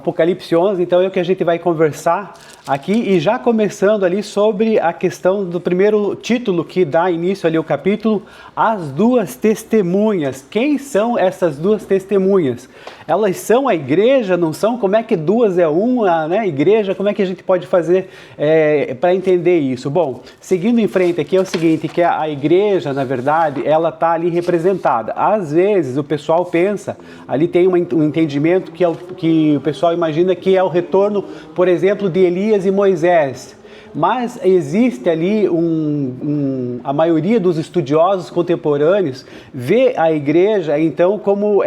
Apocalipse 11, então é o que a gente vai conversar aqui e já começando ali sobre a questão do primeiro título que dá início ali ao capítulo, as duas testemunhas. Quem são essas duas testemunhas? Elas são a igreja, não são? Como é que duas é uma, né? Igreja, como é que a gente pode fazer para entender isso? Bom, seguindo em frente aqui é o seguinte, que a igreja, na verdade, ela está ali representada. Às vezes o pessoal pensa, ali tem um entendimento que o pessoal imagina que é o retorno, por exemplo, de Elias e Moisés. Mas existe ali a maioria dos estudiosos contemporâneos vê a igreja então como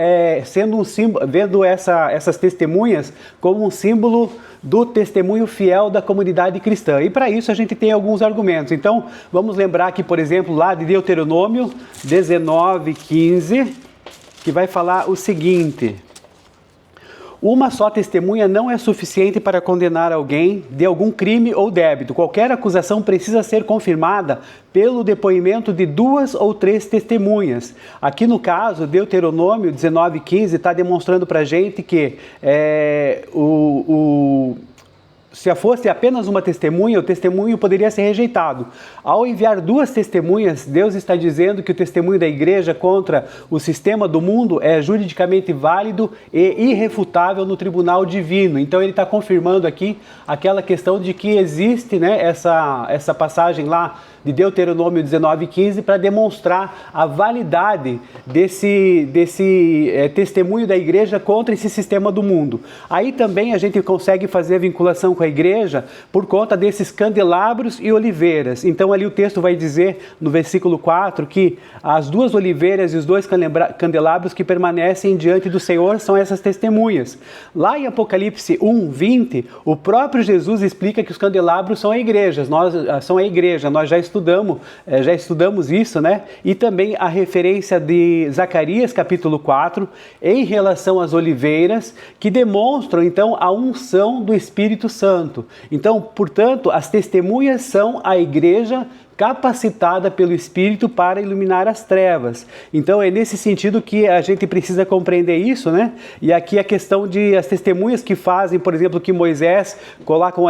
sendo um símbolo, vendo essas testemunhas como um símbolo do testemunho fiel da comunidade cristã. E para isso a gente tem alguns argumentos. Então vamos lembrar que, por exemplo, lá de Deuteronômio 19:15, que vai falar o seguinte: uma só testemunha não é suficiente para condenar alguém de algum crime ou débito. Qualquer acusação precisa ser confirmada pelo depoimento de 2 ou 3 testemunhas. Aqui no caso, Deuteronômio 19:15 está demonstrando para a gente que se fosse apenas uma testemunha, o testemunho poderia ser rejeitado. Ao enviar 2 testemunhas, Deus está dizendo que o testemunho da igreja contra o sistema do mundo é juridicamente válido e irrefutável no tribunal divino. Então ele está confirmando aqui aquela questão de que existe, né, essa passagem lá de Deuteronômio 19:15 para demonstrar a validade desse testemunho da igreja contra esse sistema do mundo. Aí também a gente consegue fazer a vinculação com a igreja por conta desses candelabros e oliveiras. Então ali o texto vai dizer no versículo 4 que as 2 oliveiras e os 2 candelabros que permanecem diante do Senhor são essas testemunhas. Lá em Apocalipse 1:20, o próprio Jesus explica que os candelabros são a igreja. Nós já estudamos isso, né? E também a referência de Zacarias capítulo 4 em relação às oliveiras, que demonstram então a unção do Espírito Santo. Então, portanto, as testemunhas são a igreja capacitada pelo Espírito para iluminar as trevas. Então é nesse sentido que a gente precisa compreender isso, né? E aqui a questão de as testemunhas que fazem, por exemplo, que Moisés colocam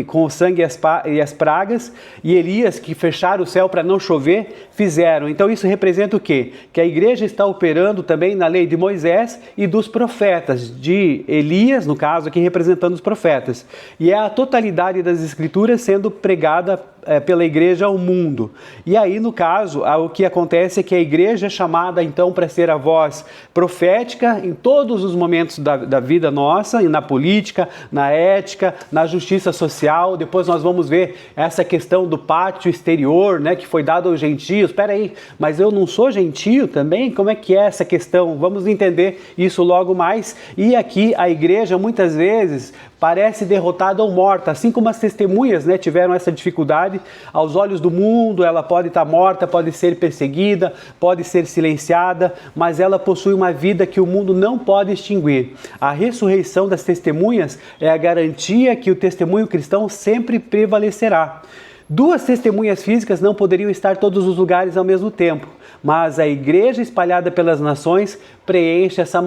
com o sangue e as pragas, e Elias, que fecharam o céu para não chover, fizeram. Então isso representa o quê? Que a igreja está operando também na lei de Moisés e dos profetas, de Elias, no caso aqui representando os profetas. E é a totalidade das escrituras sendo pregada pela igreja ao mundo. E aí, no caso, o que acontece é que a igreja é chamada, então, para ser a voz profética em todos os momentos da vida nossa, e na política, na ética, na justiça social. Depois nós vamos ver essa questão do pátio exterior, né, que foi dado aos gentios. Espera aí, mas eu não sou gentio também? Como é que é essa questão? Vamos entender isso logo mais. E aqui a igreja, muitas vezes, parece derrotada ou morta, assim como as testemunhas, né, tiveram essa dificuldade. Aos olhos do mundo, ela pode estar morta, pode ser perseguida, pode ser silenciada, mas ela possui uma vida que o mundo não pode extinguir. A ressurreição das testemunhas é a garantia que o testemunho cristão sempre prevalecerá. 2 testemunhas físicas não poderiam estar em todos os lugares ao mesmo tempo, mas a igreja espalhada pelas nações preenche essa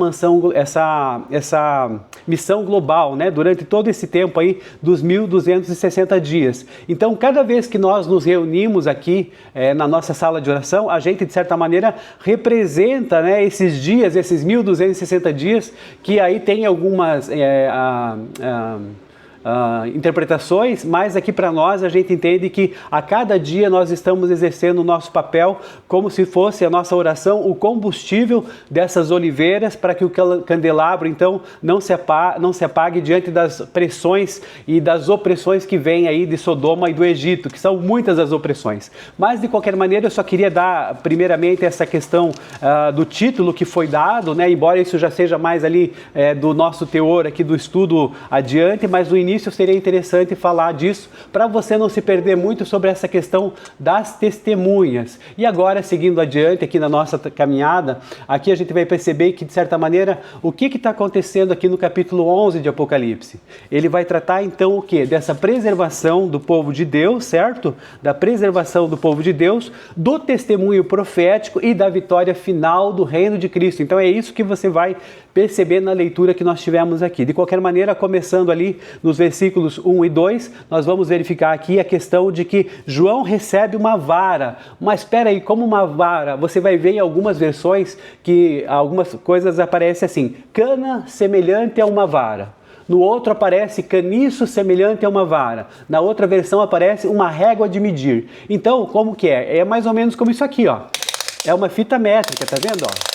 missão global, né, durante todo esse tempo aí dos 1260 dias. Então, cada vez que nós nos reunimos aqui na nossa sala de oração, a gente, de certa maneira, representa, né, esses dias, esses 1260 dias, que aí tem algumas interpretações, mas aqui para nós a gente entende que a cada dia nós estamos exercendo o nosso papel como se fosse a nossa oração o combustível dessas oliveiras para que o candelabro então não se apague diante das pressões e das opressões que vêm aí de Sodoma e do Egito, que são muitas as opressões. Mas de qualquer maneira eu só queria dar primeiramente essa questão do título que foi dado, né, embora isso já seja mais ali do nosso teor aqui do estudo adiante, mas no início seria interessante falar disso para você não se perder muito sobre essa questão das testemunhas. E agora, seguindo adiante aqui na nossa caminhada, aqui a gente vai perceber que, de certa maneira, o que está acontecendo aqui no capítulo 11 de Apocalipse? Ele vai tratar então o quê? Dessa preservação do povo de Deus, certo? Da preservação do povo de Deus, do testemunho profético e da vitória final do reino de Cristo. Então é isso que você vai perceber na leitura que nós tivemos aqui. De qualquer maneira, começando ali nos versículos 1 e 2, nós vamos verificar aqui a questão de que João recebe uma vara. Mas espera aí, como uma vara? Você vai ver em algumas versões que algumas coisas aparecem assim, cana semelhante a uma vara. No outro aparece caniço semelhante a uma vara. Na outra versão aparece uma régua de medir. Então, como que é? É mais ou menos como isso aqui, ó. É uma fita métrica, tá vendo, ó?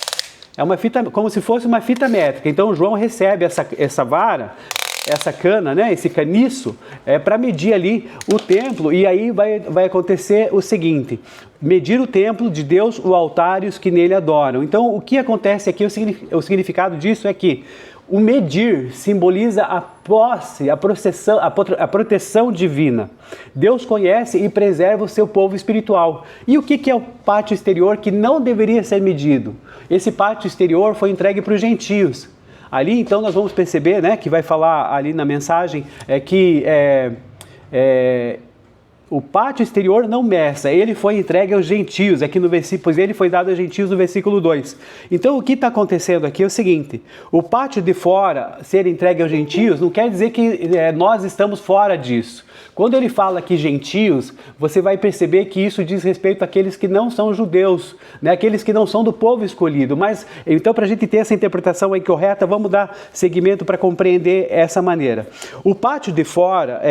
É uma fita, como se fosse uma fita métrica. Então, João recebe essa vara, essa cana, né, esse caniço, para medir ali o templo. E aí vai acontecer o seguinte, medir o templo de Deus, o altar e os que nele adoram. Então, o que acontece aqui, o significado disso é que o medir simboliza a posse, a proteção divina. Deus conhece e preserva o seu povo espiritual. E o que é o pátio exterior que não deveria ser medido? Esse pátio exterior foi entregue para os gentios. Ali, então, nós vamos perceber, né, que vai falar ali na mensagem, o pátio exterior não meça, ele foi entregue aos gentios, aqui no versículo, pois ele foi dado aos gentios no versículo 2. Então o que está acontecendo aqui é o seguinte, o pátio de fora ser entregue aos gentios não quer dizer que nós estamos fora disso. Quando ele fala aqui gentios, você vai perceber que isso diz respeito àqueles que não são judeus, né? Aqueles que não são do povo escolhido. Mas, então, para a gente ter essa interpretação aí correta, vamos dar seguimento para compreender essa maneira. O pátio de fora,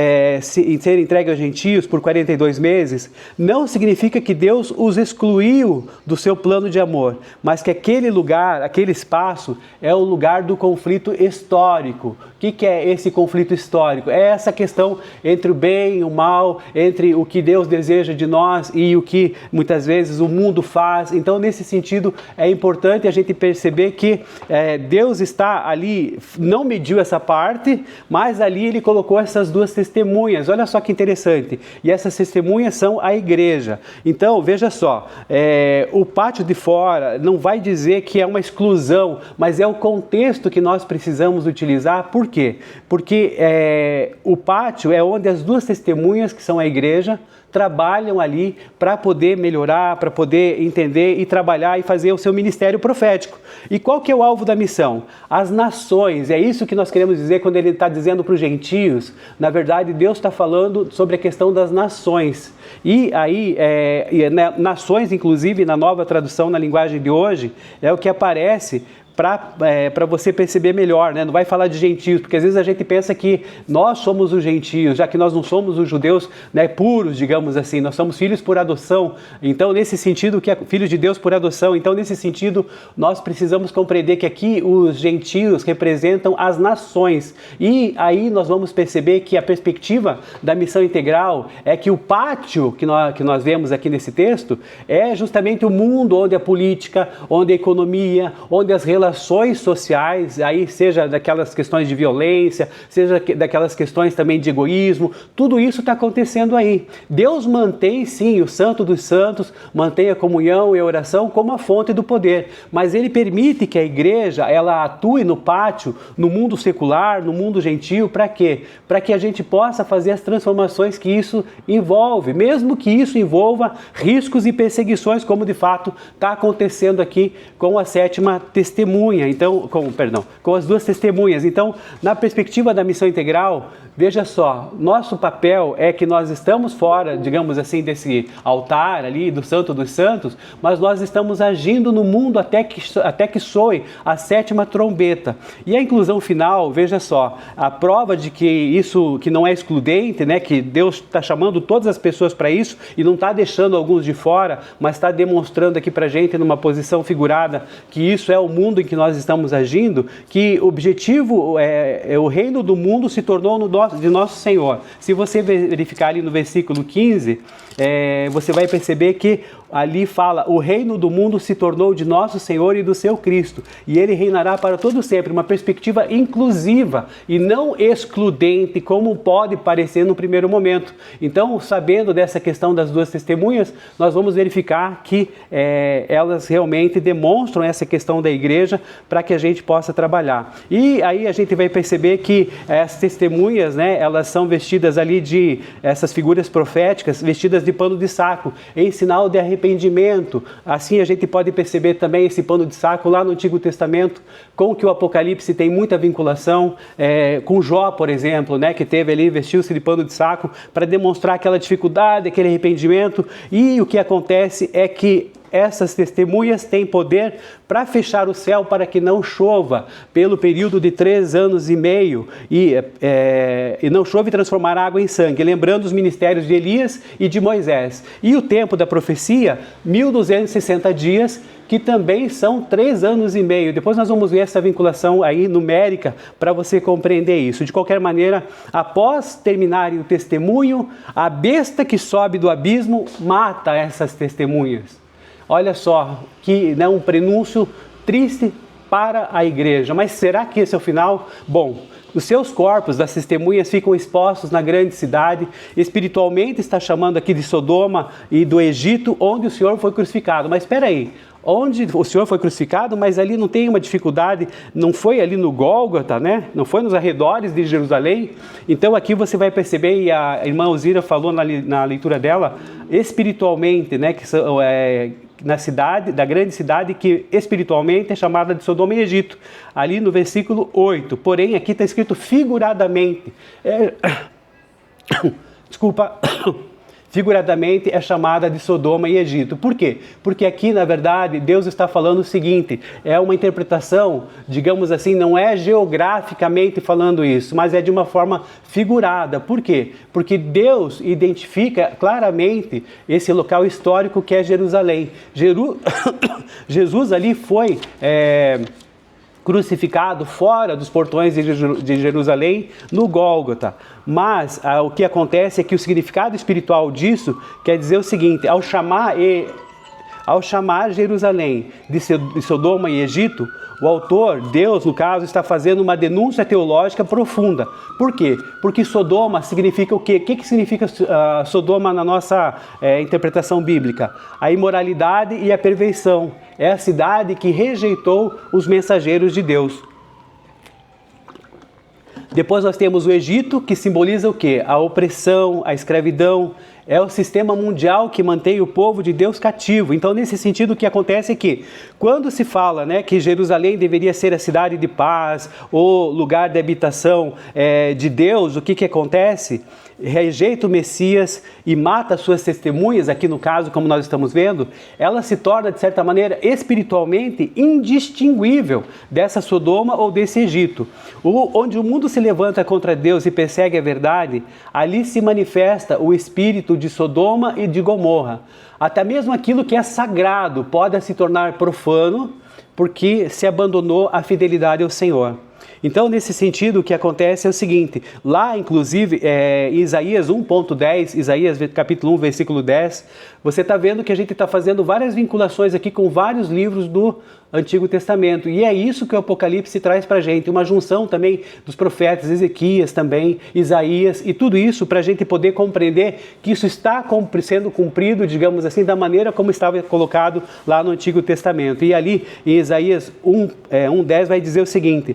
ser entregue aos gentios por 42 meses, não significa que Deus os excluiu do seu plano de amor, mas que aquele lugar, aquele espaço, é o lugar do conflito histórico. O que é esse conflito histórico? É essa questão entre o bem e o mal, entre o que Deus deseja de nós e o que muitas vezes o mundo faz. Então, nesse sentido, é importante a gente perceber que Deus está ali, não mediu essa parte, mas ali ele colocou essas duas testemunhas. Olha só que interessante. E essas testemunhas são a igreja. Então, veja só, o pátio de fora não vai dizer que é uma exclusão, mas é o contexto que nós precisamos utilizar. Por quê? Porque o pátio é onde as duas testemunhas, que são a igreja, trabalham ali para poder melhorar, para poder entender e trabalhar e fazer o seu ministério profético. E qual que é o alvo da missão? As nações, é isso que nós queremos dizer quando ele está dizendo para os gentios. Na verdade, Deus está falando sobre a questão das nações. E aí, nações, inclusive, na nova tradução, na linguagem de hoje, é o que aparece para você perceber melhor, né? Não vai falar de gentios, porque às vezes a gente pensa que nós somos os gentios, já que nós não somos os judeus, né, puros, digamos assim, nós somos filhos por adoção. Então, nesse sentido, que é filhos de Deus por adoção. Então, nesse sentido, nós precisamos compreender que aqui os gentios representam as nações. E aí nós vamos perceber que a perspectiva da missão integral é que o pátio que nós vemos aqui nesse texto é justamente o mundo onde a política, onde a economia, onde as relações sociais, aí seja daquelas questões de violência, seja daquelas questões também de egoísmo, tudo isso está acontecendo aí. Deus mantém sim o Santo dos Santos, mantém a comunhão e a oração como a fonte do poder, mas Ele permite que a igreja ela atue no pátio, no mundo secular, no mundo gentil, para quê? Para que a gente possa fazer as transformações que isso envolve, mesmo que isso envolva riscos e perseguições, como de fato está acontecendo aqui com a sétima testemunha. Então, com as duas testemunhas. Então, na perspectiva da missão integral, veja só, nosso papel é que nós estamos fora, digamos assim, desse altar ali, do Santo dos Santos, mas nós estamos agindo no mundo até que soe a sétima trombeta. E a inclusão final, veja só, a prova de que isso que não é excludente, né, que Deus está chamando todas as pessoas para isso e não está deixando alguns de fora, mas está demonstrando aqui para a gente, numa posição figurada, que isso é o mundo em que nós estamos agindo, que o objetivo o reino do mundo se tornou de nosso Senhor. Se você verificar ali no versículo 15, você vai perceber que ali fala, o reino do mundo se tornou de nosso Senhor e do seu Cristo, e Ele reinará para todo sempre, uma perspectiva inclusiva e não excludente, como pode parecer no primeiro momento. Então, sabendo dessa questão das duas testemunhas, nós vamos verificar que elas realmente demonstram essa questão da igreja igreja para que a gente possa trabalhar. E aí a gente vai perceber que as testemunhas, né, elas são vestidas ali de essas figuras proféticas, vestidas de pano de saco, em sinal de arrependimento. Assim a gente pode perceber também esse pano de saco lá no Antigo Testamento, com que o Apocalipse tem muita vinculação, com Jó, por exemplo, né, que teve ali, vestiu-se de pano de saco para demonstrar aquela dificuldade, aquele arrependimento. E o que acontece é que essas testemunhas têm poder para fechar o céu para que não chova pelo período de 3 anos e meio e não chove e transformar água em sangue, lembrando os ministérios de Elias e de Moisés. E o tempo da profecia, 1260 dias, que também são 3 anos e meio. Depois nós vamos ver essa vinculação aí numérica para você compreender isso. De qualquer maneira, após terminarem o testemunho, a besta que sobe do abismo mata essas testemunhas. Olha só, que um prenúncio triste para a igreja. Mas será que esse é o final? Bom, os seus corpos das testemunhas ficam expostos na grande cidade. Espiritualmente está chamando aqui de Sodoma e do Egito, onde o Senhor foi crucificado. Mas espera aí, onde o Senhor foi crucificado, mas ali não tem uma dificuldade, não foi ali no Gólgota, né? Não foi nos arredores de Jerusalém. Então aqui você vai perceber, e a irmã Alzira falou na leitura dela, espiritualmente, né? Na cidade, da grande cidade, que espiritualmente é chamada de Sodoma e Egito, ali no versículo 8. Porém, aqui está escrito figuradamente. Figuradamente é chamada de Sodoma e Egito. Por quê? Porque aqui, na verdade, Deus está falando o seguinte, é uma interpretação, digamos assim, não é geograficamente falando isso, mas é de uma forma figurada. Por quê? Porque Deus identifica claramente esse local histórico que é Jerusalém. Jesus ali foi crucificado fora dos portões de Jerusalém, no Gólgota. Mas o que acontece é que o significado espiritual disso quer dizer o seguinte: ao chamar Jerusalém de Sodoma e Egito, o autor, Deus no caso, está fazendo uma denúncia teológica profunda. Por quê? Porque Sodoma significa o quê? O que significa Sodoma na nossa interpretação bíblica? A imoralidade e a perversão. É a cidade que rejeitou os mensageiros de Deus. Depois nós temos o Egito, que simboliza o quê? A opressão, a escravidão. É o sistema mundial que mantém o povo de Deus cativo. Então, nesse sentido, o que acontece é que, quando se fala, né, que Jerusalém deveria ser a cidade de paz, o lugar de habitação de Deus, o que acontece? Rejeita o Messias e mata suas testemunhas, aqui no caso, como nós estamos vendo, ela se torna, de certa maneira, espiritualmente indistinguível dessa Sodoma ou desse Egito. Onde o mundo se levanta contra Deus e persegue a verdade, ali se manifesta o espírito de Sodoma e de Gomorra. Até mesmo aquilo que é sagrado pode se tornar profano, porque se abandonou a fidelidade ao Senhor. Então, nesse sentido, o que acontece é o seguinte, lá, inclusive, em Isaías 1.10, Isaías capítulo 1, versículo 10, você está vendo que a gente está fazendo várias vinculações aqui com vários livros do Antigo Testamento. E é isso que o Apocalipse traz para a gente, uma junção também dos profetas, Ezequias também, Isaías, e tudo isso para a gente poder compreender que isso está sendo cumprido, digamos assim, da maneira como estava colocado lá no Antigo Testamento. E ali, em Isaías 1.10, vai dizer o seguinte,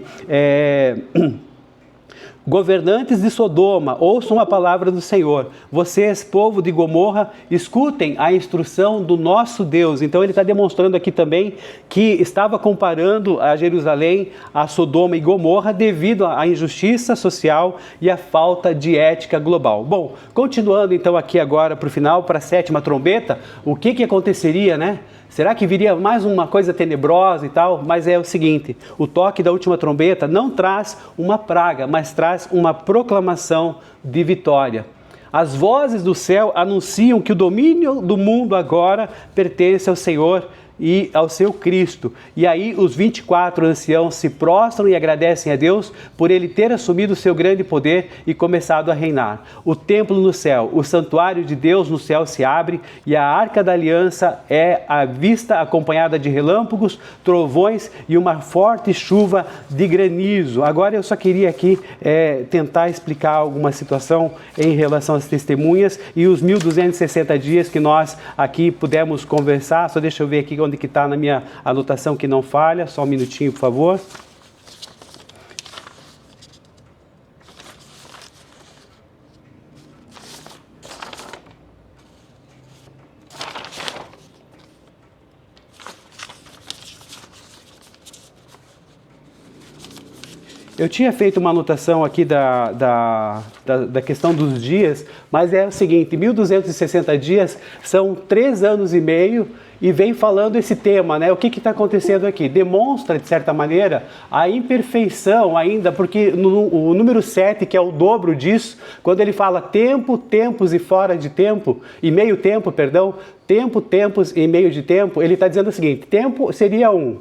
governantes de Sodoma, ouçam a palavra do Senhor. Vocês, povo de Gomorra, escutem a instrução do nosso Deus. Então ele está demonstrando aqui também que estava comparando a Jerusalém a Sodoma e Gomorra devido à injustiça social e à falta de ética global. Bom, continuando então aqui agora para o final, para a 7ª trombeta, o que aconteceria, né? Será que viria mais uma coisa tenebrosa e tal? Mas é o seguinte, o toque da última trombeta não traz uma praga, mas traz uma proclamação de vitória. As vozes do céu anunciam que o domínio do mundo agora pertence ao Senhor e ao seu Cristo. E aí os 24 anciãos se prostram e agradecem a Deus por ele ter assumido o seu grande poder e começado a reinar. O templo no céu, o santuário de Deus no céu se abre e a arca da aliança é à vista acompanhada de relâmpagos, trovões e uma forte chuva de granizo. Agora eu só queria aqui tentar explicar alguma situação em relação às testemunhas e os 1260 dias que nós aqui pudemos conversar. Só deixa eu ver aqui onde onde que está na minha anotação que não falha. Só um minutinho, por favor. Eu tinha feito uma anotação aqui da questão dos dias, mas é o seguinte, 1260 dias são 3 anos e meio e vem falando esse tema, né? O que está acontecendo aqui? Demonstra, de certa maneira, a imperfeição ainda, porque o número 7, que é o dobro disso, quando ele fala tempo, tempos e fora de tempo, e meio tempo, perdão, tempo, tempos e meio de tempo, ele está dizendo o seguinte, tempo seria 1.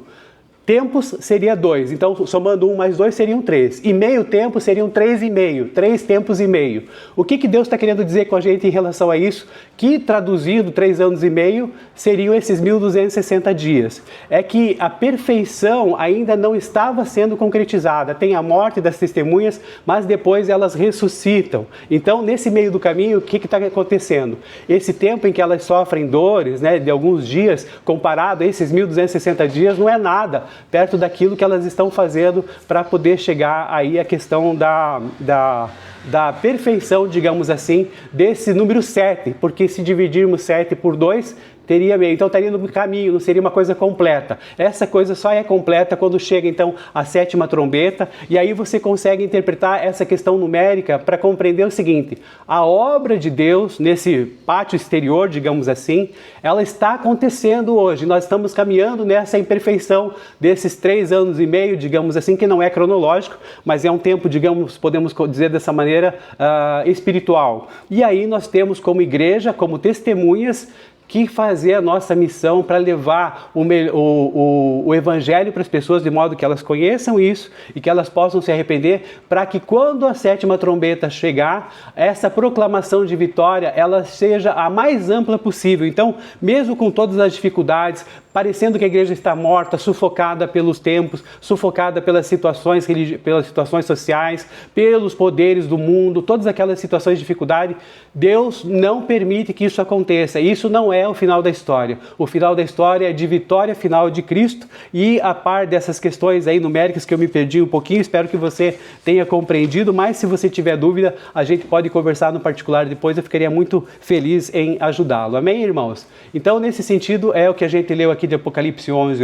Tempos seria 2, então somando 1 mais 2 seriam 3. E meio tempo seriam 3,5, 3 tempos e meio. O que Deus está querendo dizer com a gente em relação a isso? Que traduzido 3 anos e meio seriam esses 1260 dias. É que a perfeição ainda não estava sendo concretizada. Tem a morte das testemunhas, mas depois elas ressuscitam. Então nesse meio do caminho, o que está acontecendo? Esse tempo em que elas sofrem dores, né, de alguns dias, comparado a esses 1260 dias, não é nada perto daquilo que elas estão fazendo para poder chegar aí à questão da perfeição, digamos assim, desse número 7, porque se dividirmos 7 por 2, teria meio, então estaria no caminho, não seria uma coisa completa. Essa coisa só é completa quando chega então a 7ª trombeta, e aí você consegue interpretar essa questão numérica para compreender o seguinte, a obra de Deus nesse pátio exterior, digamos assim, ela está acontecendo hoje, nós estamos caminhando nessa imperfeição desses 3 anos e meio, digamos assim, que não é cronológico, mas é um tempo, digamos, podemos dizer dessa maneira, espiritual. E aí nós temos como igreja, como testemunhas, que fazer a nossa missão para levar o Evangelho para as pessoas de modo que elas conheçam isso e que elas possam se arrepender, para que quando a 7ª trombeta chegar, essa proclamação de vitória ela seja a mais ampla possível. Então, mesmo com todas as dificuldades, parecendo que a igreja está morta, sufocada pelos tempos, sufocada pelas situações sociais, pelos poderes do mundo, todas aquelas situações de dificuldade, Deus não permite que isso aconteça. Isso não é o final da história. O final da história é de vitória final de Cristo, e a par dessas questões aí numéricas que eu me perdi um pouquinho, espero que você tenha compreendido, mas se você tiver dúvida, a gente pode conversar no particular depois, eu ficaria muito feliz em ajudá-lo. Amém, irmãos? Então, nesse sentido, é o que a gente leu aqui de Apocalipse 11.